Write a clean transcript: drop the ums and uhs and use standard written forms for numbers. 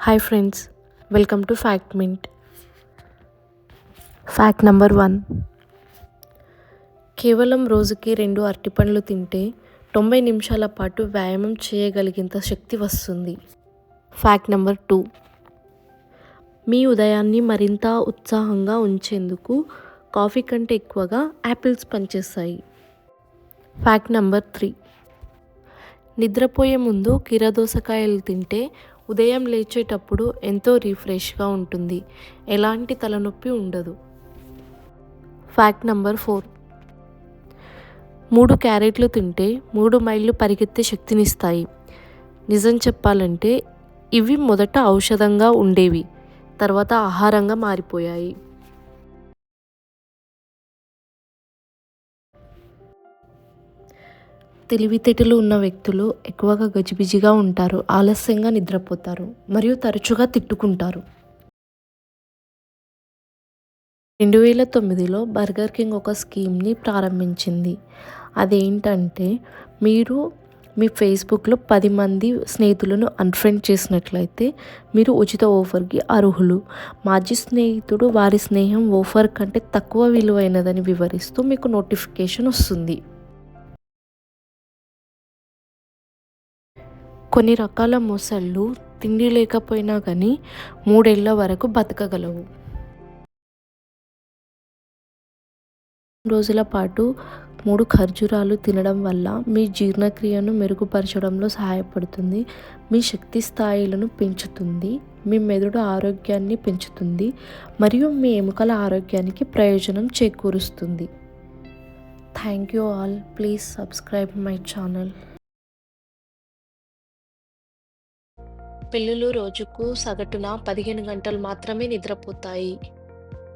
Hi friends, welcome to fact mint. Fact number 1. కేవలం రోజుకి 2 అరటిపండ్లు తింటే 90 నిమిషాల పాటు వ్యాయామం చేయగలిగేంత శక్తి వస్తుంది. Fact number 2. మీ ఉదయాన్ని మరింత ఉత్సాహంగా ఉంచేందుకు కాఫీ కంటే ఎక్కువగా యాపిల్స్ పనిచేస్తాయి. Fact number 3. నిద్రపోయే ముందు కీరదోసకాయలు తింటే ఉదయం లేచేటప్పుడు ఎంతో రిఫ్రెష్గా ఉంటుంది, ఎలాంటి తలనొప్పి ఉండదు. Fact number 4. 3 క్యారెట్లు తింటే 3 మైళ్ళు పరిగెత్తే శక్తినిస్తాయి. నిజం చెప్పాలంటే ఇవి మొదట ఔషధంగా ఉండేవి, తర్వాత ఆహారంగా మారిపోయాయి. తెలివితేటలు ఉన్న వ్యక్తులు ఎక్కువగా గజిబిజిగా ఉంటారు, ఆలస్యంగా నిద్రపోతారు మరియు తరచుగా తిట్టుకుంటారు. 2009లో బర్గర్ కింగ్ ఒక స్కీమ్ని ప్రారంభించింది. అదేంటంటే, మీరు మీ ఫేస్బుక్లో 10 మంది స్నేహితులను అన్ఫ్రెండ్ చేసినట్లయితే మీరు ఉచిత ఆఫర్కి అర్హులు. మాజీ స్నేహితుడు వారి స్నేహం ఆఫర్ కంటే తక్కువ విలువైనదని వివరిస్తూ మీకు నోటిఫికేషన్ వస్తుంది. కొన్ని రకాల మొసళ్ళు తిండి లేకపోయినా కానీ 3 ఏళ్ల వరకు బతకగలవు. రోజుల పాటు 3 ఖర్జూరాలు తినడం వల్ల మీ జీర్ణక్రియను మెరుగుపరచడంలో సహాయపడుతుంది, మీ శక్తి స్థాయిలను పెంచుతుంది, మీ మెదడు ఆరోగ్యాన్ని పెంచుతుంది మరియు మీ ఎముకల ఆరోగ్యానికి ప్రయోజనం చేకూరుస్తుంది. Thank you all. Please subscribe my channel. పిల్లులు రోజుకు సగటున 15 గంటలు మాత్రమే నిద్రపోతాయి.